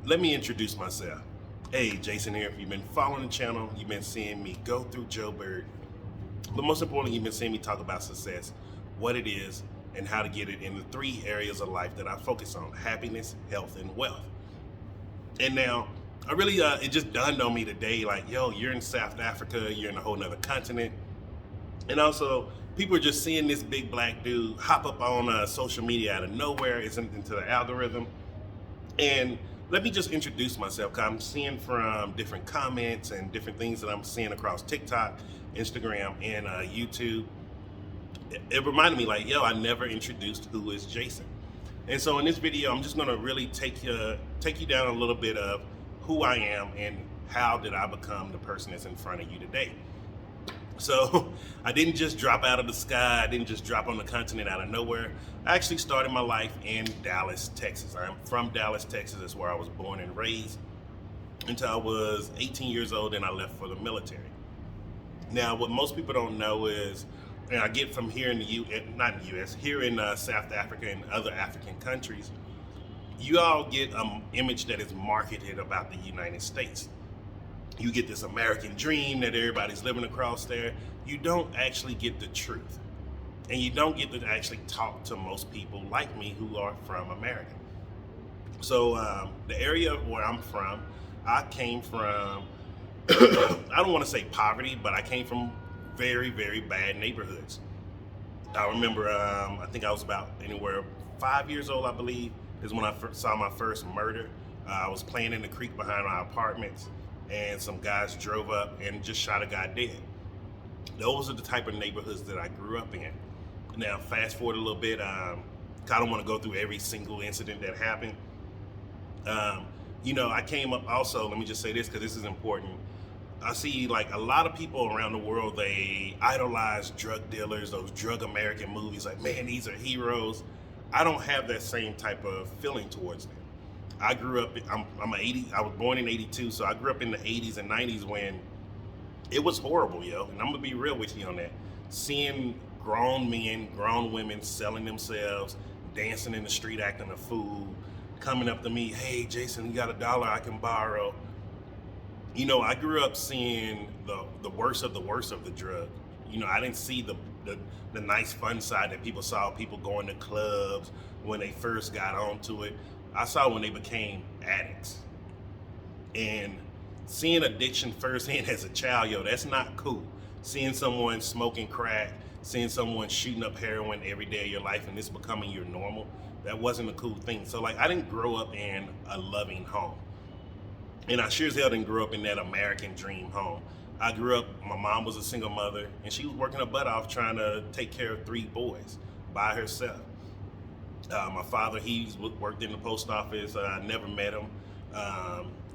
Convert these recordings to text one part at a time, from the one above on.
Let me introduce myself. Hey, Jason here. If you've been following the channel, you've been seeing me go through Joe Bird. But most importantly, you've been seeing me talk about success, what it is, and how to get it in the three areas of life that I focus on: happiness, health, and wealth. And now, I really, it just dawned on me today, like, yo, you're in South Africa, you're in a whole nother continent. And also, people are just seeing this big black dude hop up on social media out of nowhere, isn't into the algorithm. And let me just introduce myself, because I'm seeing from different comments and different things that I'm seeing across TikTok, Instagram, and YouTube. It reminded me, like, yo, I never introduced who is Jason. And so in this video, I'm just gonna really take you down a little bit of who I am and how did I become the person that's in front of you today. So I didn't just drop out of the sky. I didn't just drop on the continent out of nowhere. I actually started my life in Dallas, Texas. I'm from Dallas, Texas. That's where I was born and raised until I was 18 years old, and I left for the military. Now, what most people don't know is, and I get from here in not in the U.S., here in South Africa and other African countries, you all get an image that is marketed about the United States. You get this American dream that everybody's living across there. You don't actually get the truth. And you don't get to actually talk to most people like me who are from America. So the area where I'm from, I came from, I don't want to say poverty, but I came from very, very bad neighborhoods. I remember, I think I was about anywhere 5 years old, I believe, is when I saw my first murder. I was playing in the creek behind my apartments, and some guys drove up and just shot a guy dead. Those are the type of neighborhoods that I grew up in. Now, fast forward a little bit, I don't want to go through every single incident that happened. I came up also, let me just say this because this is important. I see like a lot of people around the world, they idolize drug dealers, those drug American movies, like, man, these are heroes. I don't have that same type of feeling towards them. I grew up, I was born in 82, so I grew up in the 80s and 90s when it was horrible, yo. And I'm gonna be real with you on that. Seeing grown men, grown women selling themselves, dancing in the street, acting a fool, coming up to me, hey, Jason, you got $1 I can borrow. I grew up seeing the worst of the drug. I didn't see the nice fun side that people saw, people going to clubs when they first got onto it. I saw when they became addicts. And seeing addiction firsthand as a child, yo, that's not cool. Seeing someone smoking crack, seeing someone shooting up heroin every day of your life and this becoming your normal, that wasn't a cool thing. So like, I didn't grow up in a loving home. And I sure as hell didn't grow up in that American dream home. I grew up, my mom was a single mother, and she was working her butt off trying to take care of 3 boys by herself. My father, he worked in the post office. I never met him.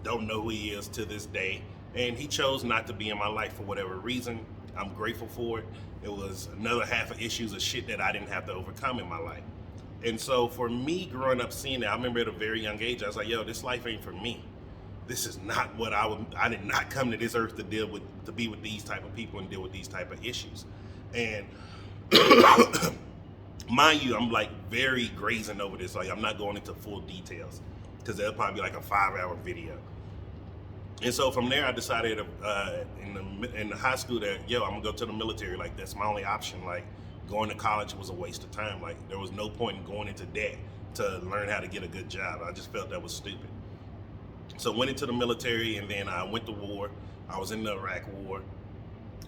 Don't know who he is to this day. And he chose not to be in my life for whatever reason. I'm grateful for it. It was another half of issues of shit that I didn't have to overcome in my life. And so for me growing up seeing that, I remember at a very young age, I was like, yo, this life ain't for me. This is not what I did not come to this earth to be with these type of people and deal with these type of issues. And mind you, I'm like very grazing over this. Like, I'm not going into full details because that'll probably be like a 5-hour video. And so from there, I decided in the high school that, yo, I'm gonna go to the military. Like, that's my only option. Like, going to college was a waste of time. Like, there was no point in going into debt to learn how to get a good job. I just felt that was stupid. So went into the military, and then I went to war. I was in the Iraq war.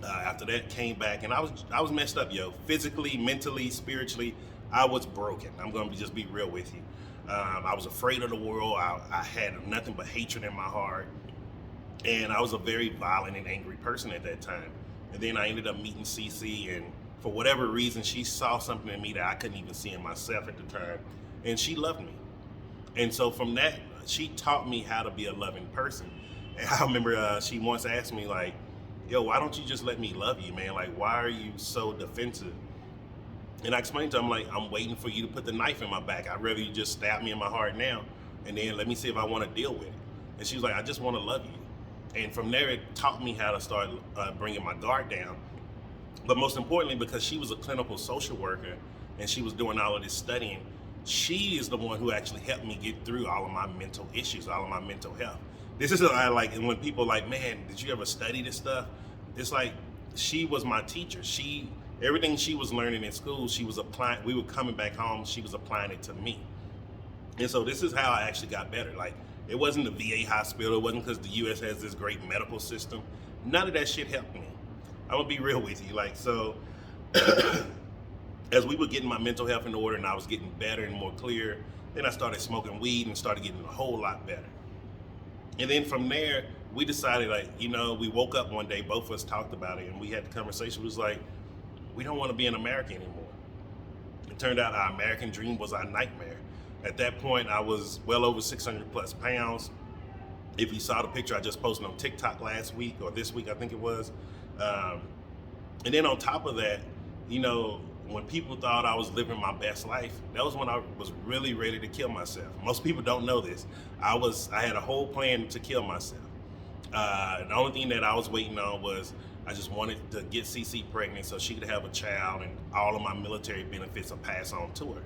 After that, came back, and I was messed up, yo. Physically, mentally, spiritually, I was broken. I'm gonna just be real with you. I was afraid of the world. I had nothing but hatred in my heart, and I was a very violent and angry person at that time. And then I ended up meeting Cece, and for whatever reason, she saw something in me that I couldn't even see in myself at the time, and she loved me. And so from that, she taught me how to be a loving person. And I remember she once asked me, like, yo, why don't you just let me love you, man? Like, why are you so defensive? And I explained to her, I'm like, I'm waiting for you to put the knife in my back. I'd rather you just stab me in my heart now, and then let me see if I want to deal with it. And she was like, I just want to love you. And from there, it taught me how to start bringing my guard down. But most importantly, because she was a clinical social worker and she was doing all of this studying, she is the one who actually helped me get through all of my mental issues, all of my mental health. This is what I like, and when people like, man, did you ever study this stuff? It's like, she was my teacher. Everything she was learning in school, she was applying. We were coming back home, she was applying it to me. And so this is how I actually got better. Like, it wasn't the VA hospital. It wasn't because the U.S. has this great medical system. None of that shit helped me. I'm gonna be real with you. Like, so as we were getting my mental health in order and I was getting better and more clear, then I started smoking weed and started getting a whole lot better. And then from there, we decided, like, we woke up one day, both of us talked about it, and we had the conversation. It was like, we don't want to be an American anymore. It turned out our American dream was our nightmare. At that point, I was well over 600 plus pounds. If you saw the picture I just posted on TikTok last week, or this week, I think it was. And then on top of that, when people thought I was living my best life, that was when I was really ready to kill myself. Most people don't know this. I had a whole plan to kill myself. The only thing that I was waiting on was I just wanted to get CC pregnant so she could have a child and all of my military benefits would pass on to her.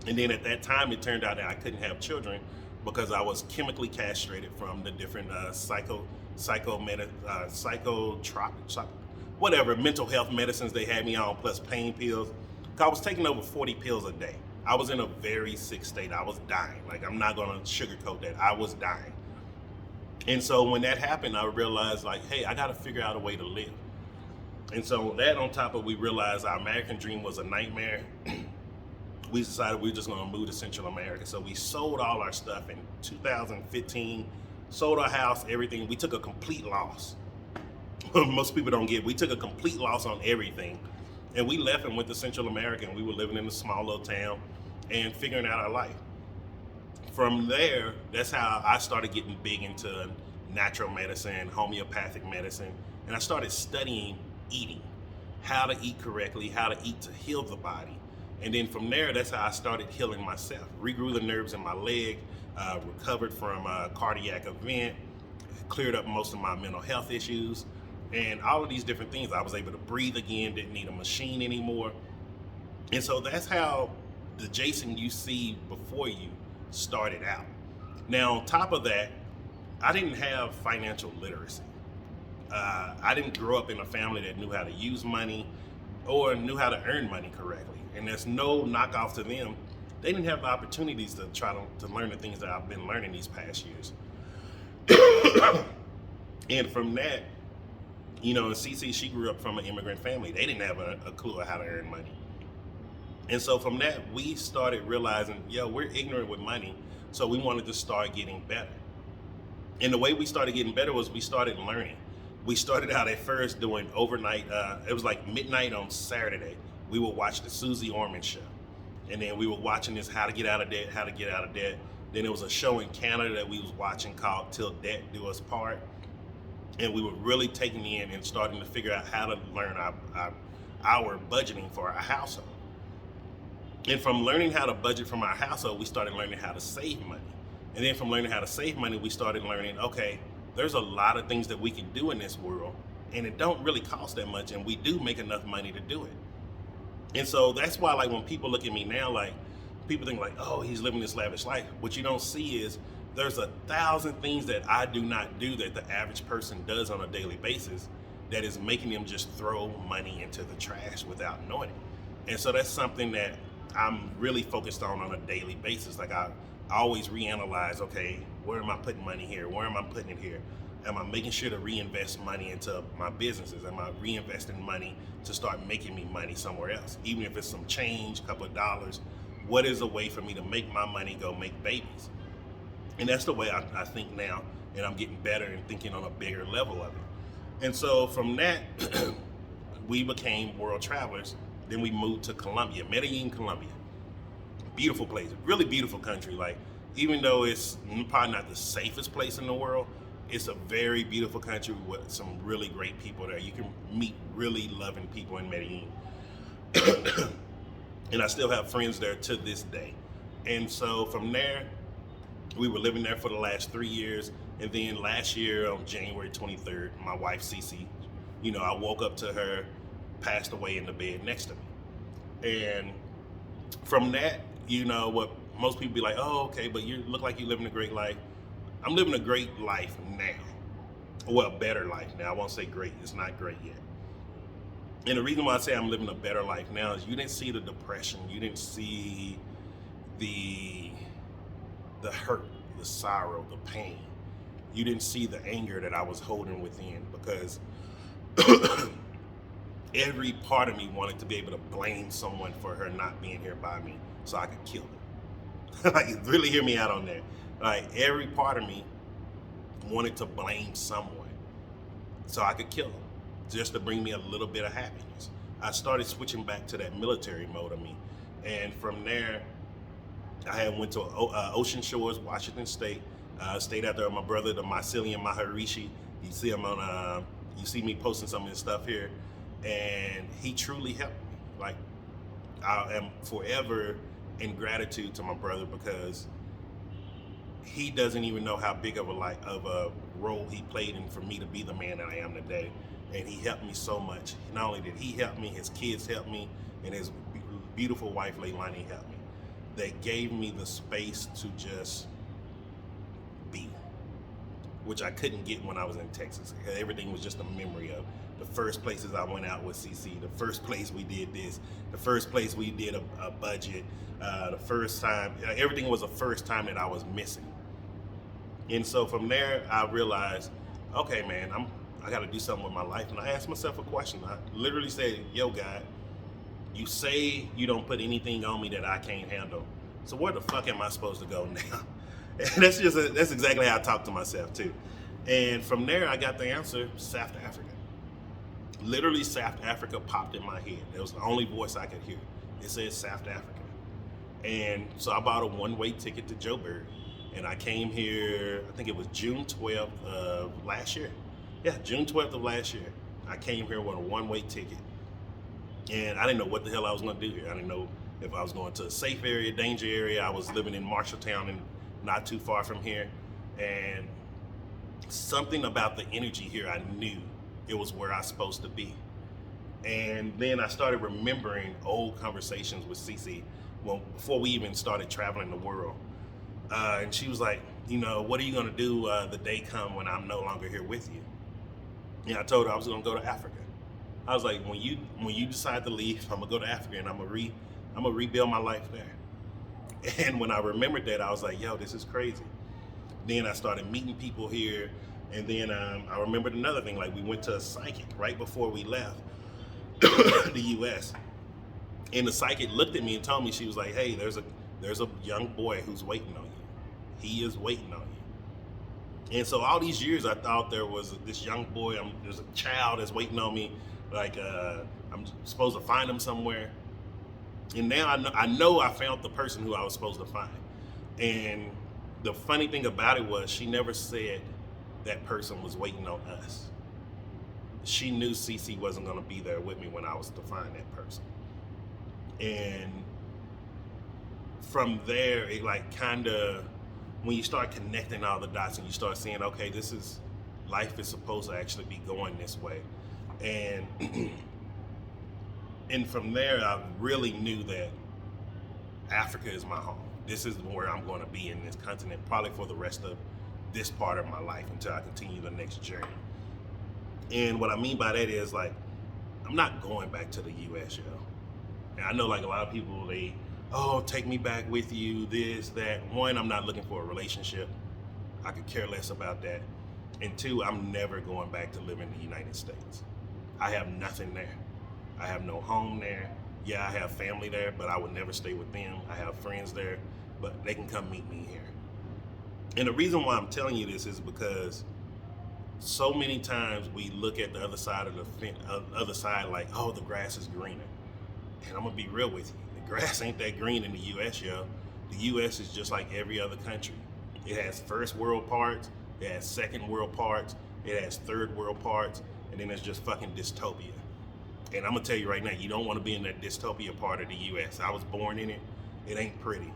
And then at that time, it turned out that I couldn't have children because I was chemically castrated from the different mental health medicines they had me on, plus pain pills. I was taking over 40 pills a day. I was in a very sick state. I was dying. Like, I'm not gonna sugarcoat that. I was dying. And so when that happened, I realized, like, hey, I gotta figure out a way to live. And so that, on top of, we realized our American dream was a nightmare, we decided we were just gonna move to Central America. So we sold all our stuff in 2015, sold our house, everything. We took a complete loss. Most people don't get, we took a complete loss on everything. And we left and went to Central America, and we were living in a small little town and figuring out our life. From there, that's how I started getting big into natural medicine, homeopathic medicine, and I started studying eating, how to eat correctly, how to eat to heal the body. And then from there, that's how I started healing myself. Regrew the nerves in my leg, recovered from a cardiac event, cleared up most of my mental health issues, and all of these different things. I was able to breathe again, didn't need a machine anymore. And so that's how the Jason you see before you started out. Now, on top of that, I didn't have financial literacy. I didn't grow up in a family that knew how to use money or knew how to earn money correctly. And there's no knockoff to them. They didn't have the opportunities to try to learn the things that I've been learning these past years. And from that, CC, she grew up from an immigrant family. They didn't have a clue of how to earn money. And so from that, we started realizing, we're ignorant with money, so we wanted to start getting better. And the way we started getting better was we started learning. We started out at first doing overnight, it was like midnight on Saturday. We would watch the Susie Orman show. And then we were watching this How to Get Out of Debt, How to Get Out of Debt. Then there was a show in Canada that we was watching called Till Death Do Us Part. And we were really taking in and starting to figure out how to learn our budgeting for our household. And from learning how to budget from our household, we started learning how to save money. And then from learning how to save money, we started learning, okay, there's a lot of things that we can do in this world, and it don't really cost that much, and we do make enough money to do it. And so that's why, like, when people look at me now, like, people think like, oh, he's living this lavish life. What you don't see is there's 1,000 things that I do not do that the average person does on a daily basis that is making them just throw money into the trash without knowing it. And so that's something that I'm really focused on a daily basis. Like, I always reanalyze, okay, where am I putting money here? Where am I putting it here? Am I making sure to reinvest money into my businesses? Am I reinvesting money to start making me money somewhere else? Even if it's some change, a couple of dollars, what is a way for me to make my money go make babies? And that's the way I think now, and I'm getting better and thinking on a bigger level of it. And so from that, we became world travelers. Then we moved to Colombia, Medellin, Colombia. Beautiful place, really beautiful country. Like, even though it's probably not the safest place in the world, it's a very beautiful country with some really great people there. You can meet really loving people in Medellin. And I still have friends there to this day. And so from there, we were living there for the last 3 years. And then last year on January 23rd, my wife, Cece, I woke up to her, passed away in the bed next to me. And from that, you know what most people be like, oh, okay, but you look like you're living a great life. I'm living a great life now. Well, a better life now. I won't say great. It's not great yet. And the reason why I say I'm living a better life now is you didn't see the depression. You didn't see the hurt, the sorrow, the pain. You didn't see the anger that I was holding within, because every part of me wanted to be able to blame someone for her not being here by me so I could kill her. Like, really hear me out on that. Like, every part of me wanted to blame someone so I could kill them, just to bring me a little bit of happiness. I started switching back to that military mode of me. And from there, I had went to Ocean Shores, Washington State. Stayed out there with my brother, the Mycelium Maharishi. You see him on, you see me posting some of his stuff here. And he truly helped me. Like, I am forever in gratitude to my brother, because he doesn't even know how big of a role he played in for me to be the man that I am today. And he helped me so much. Not only did he help me, his kids helped me, and his beautiful wife, Leilani, helped me. They gave me the space to just be, which I couldn't get when I was in Texas. Everything was just a memory of the first places I went out with CC, the first place we did this, the first place we did a budget, the first time, everything was a first time that I was missing. And so from there, I realized, okay, man, I got to do something with my life. And I asked myself a question. I literally said, yo, God, you say you don't put anything on me that I can't handle. So where the fuck am I supposed to go now? And that's exactly how I talk to myself too. And from there, I got the answer: South Africa. Literally, South Africa popped in my head. It was the only voice I could hear. It said South Africa. And so I bought a one-way ticket to Joburg. And I came here, I think it was June 12th of last year. Yeah, June 12th of last year. I came here with a one-way ticket. And I didn't know what the hell I was going to do here. I didn't know if I was going to a safe area, danger area. I was living in Marshalltown and not too far from here. And something about the energy here, I knew it was where I was supposed to be. And then I started remembering old conversations with Cece before we even started traveling the world. And she was like, you know, what are you going to do the day come when I'm no longer here with you? And I told her I was going to go to Africa. I was like, when you decide to leave, I'm going to go to Africa, and I'm going to rebuild my life there. And when I remembered that, I was like, yo, this is crazy. Then I started meeting people here. And then I remembered another thing. Like, we went to a psychic right before we left the U.S. And the psychic looked at me and told me, she was like, hey, there's a young boy who's waiting on you. He is waiting on you. And so all these years, I thought there was this young boy, there's a child that's waiting on me. Like, I'm supposed to find him somewhere. And now I know I found the person who I was supposed to find. And the funny thing about it was, she never said that person was waiting on us. She knew Cece wasn't going to be there with me when I was to find that person. And from there, it like kind of, when you start connecting all the dots and you start seeing, okay, life is supposed to actually be going this way. And and from there, I really knew that Africa is my home. This is where I'm going to be in this continent, probably for the rest of this part of my life until I continue the next journey. And what I mean by that is, like, I'm not going back to the US, yo. And I know, like, a lot of people, take me back with you, this, that. One, I'm not looking for a relationship. I could care less about that. And two, I'm never going back to live in the United States. I have nothing there. I have no home there. Yeah, I have family there, but I would never stay with them. I have friends there, but they can come meet me here. And the reason why I'm telling you this is because so many times we look at the other side of the other side like, oh, the grass is greener. And I'm gonna be real with you. The grass ain't that green in the US, yo. The US is just like every other country. It has first world parts, it has second world parts, it has third world parts, and then it's just fucking dystopia. And I'm gonna tell you right now, you don't wanna be in that dystopia part of the US. I was born in it. It ain't pretty.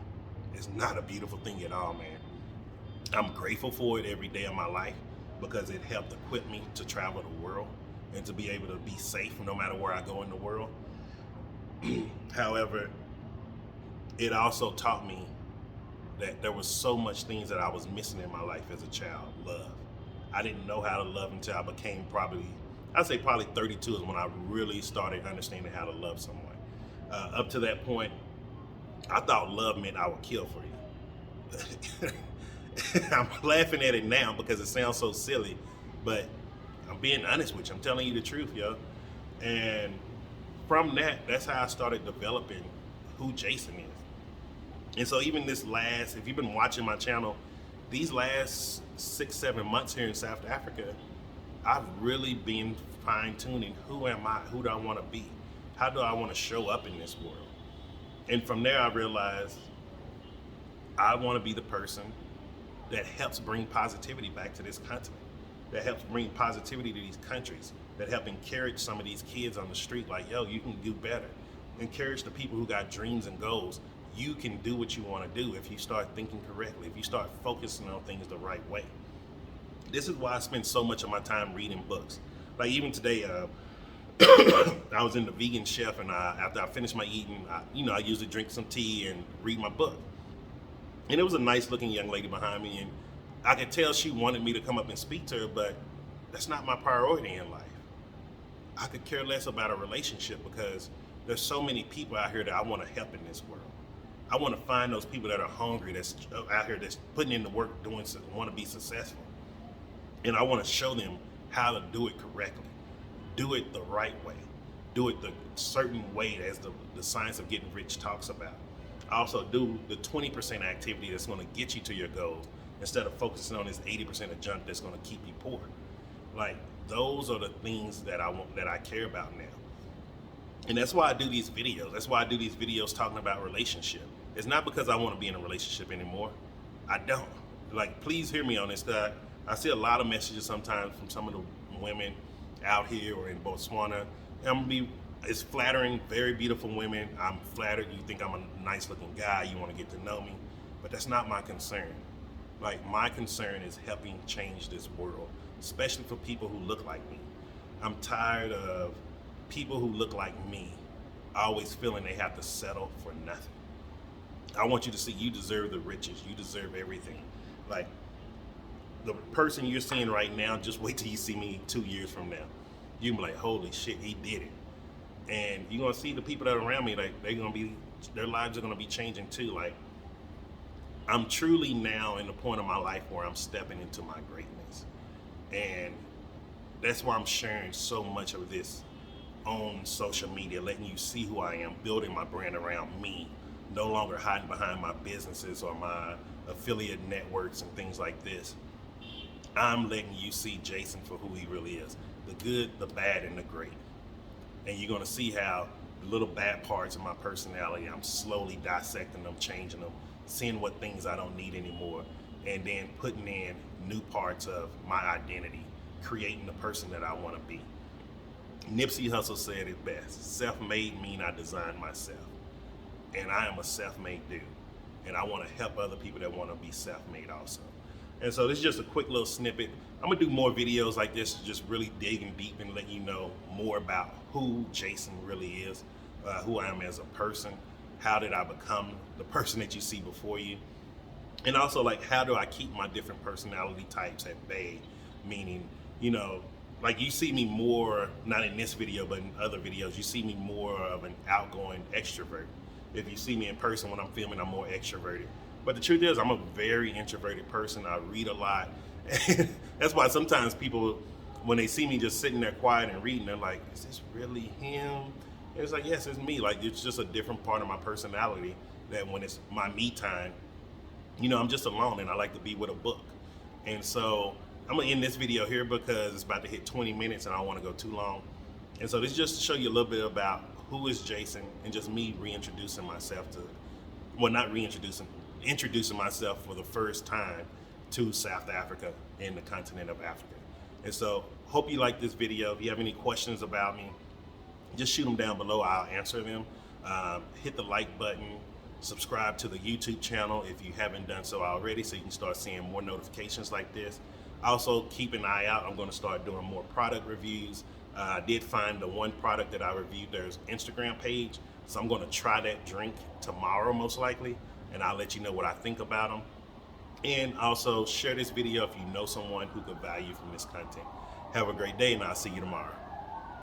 It's not a beautiful thing at all, man. I'm grateful for it every day of my life because it helped equip me to travel the world and to be able to be safe no matter where I go in the world. However, it also taught me that there was so much things that I was missing in my life as a child. Love. I didn't know how to love until I became I'd say probably 32 is when I really started understanding how to love someone. Up to that point, I thought love meant I would kill for you. I'm laughing at it now because it sounds so silly, but I'm being honest with you. I'm telling you the truth, yo. And from that's how I started developing who Jason is. And so even if you've been watching my channel, these last 6-7 months here in South Africa, I've really been fine-tuning who am I, who do I want to be, how do I want to show up in this world. And from there I realized I want to be the person that helps bring positivity back to this continent, that helps bring positivity to these countries, that help encourage some of these kids on the street like, yo, you can do better. Encourage the people who got dreams and goals. You can do what you want to do if you start thinking correctly, if you start focusing on things the right way. This is why I spend so much of my time reading books. Like even today, I was in the Vegan Chef, and after I finished my eating, I usually drink some tea and read my book. And it was a nice looking young lady behind me, and I could tell she wanted me to come up and speak to her, but that's not my priority in life. I could care less about a relationship because there's so many people out here that I want to help in this world. I want to find those people that are hungry, that's out here, that's putting in the work, want to be successful. And I want to show them how to do it correctly, do it the right way, do it the certain way as the science of getting rich talks about. I also do the 20% activity that's going to get you to your goals instead of focusing on this 80% of junk that's going to keep you poor. Like, those are the things that I care about now. And that's why I do these videos. That's why I do these videos talking about relationship. It's not because I want to be in a relationship anymore. I don't. Like, please hear me on this. I see a lot of messages sometimes from some of the women out here or in Botswana. It's flattering, very beautiful women. I'm flattered. You think I'm a nice looking guy. You want to get to know me. But that's not my concern. Like, my concern is helping change this world, especially for people who look like me. I'm tired of people who look like me always feeling they have to settle for nothing. I want you to see you deserve the riches. You deserve everything. Like, the person you're seeing right now, just wait till you see me 2 years from now. You can be like, holy shit, he did it. And you're gonna see the people that are around me, like, their lives are gonna be changing too. Like, I'm truly now in the point of my life where I'm stepping into my greatness. And that's why I'm sharing so much of this on social media, letting you see who I am, building my brand around me, no longer hiding behind my businesses or my affiliate networks and things like this. I'm letting you see Jason for who he really is, the good, the bad, and the great. And you're gonna see how the little bad parts of my personality, I'm slowly dissecting them, changing them, seeing what things I don't need anymore, and then putting in new parts of my identity, creating the person that I wanna be. Nipsey Hussle said it best, self-made mean I designed myself. And I am a self-made dude. And I wanna help other people that wanna be self-made also. And so this is just a quick little snippet. I'm gonna do more videos like this, just really digging deep and letting you know more about who Jason really is, who I am as a person, how did I become the person that you see before you, and also like how do I keep my different personality types at bay, meaning, like you see me more, not in this video, but in other videos, you see me more of an outgoing extrovert. If you see me in person when I'm filming, I'm more extroverted. But the truth is, I'm a very introverted person. I read a lot. That's why sometimes people, when they see me just sitting there quiet and reading, they're like, is this really him? And it's like, yes, it's me. Like, it's just a different part of my personality that when it's my me time, I'm just alone and I like to be with a book. And so I'm gonna end this video here because it's about to hit 20 minutes and I don't wanna go too long. And so this is just to show you a little bit about who is Jason and just me reintroducing myself introducing myself for the first time to South Africa and the continent of Africa. And so hope you like this video. If you have any questions about me, just shoot them down below. I'll answer them. Hit the like button, subscribe to the YouTube channel if you haven't done so already so you can start seeing more notifications like this. Also, keep an eye out. I'm going to start doing more product reviews. I did find the one product that I reviewed, there's Instagram page. So I'm going to try that drink tomorrow, most likely, and I'll let you know what I think about them. And also share this video if you know someone who could value from this content. Have a great day, and I'll see you tomorrow.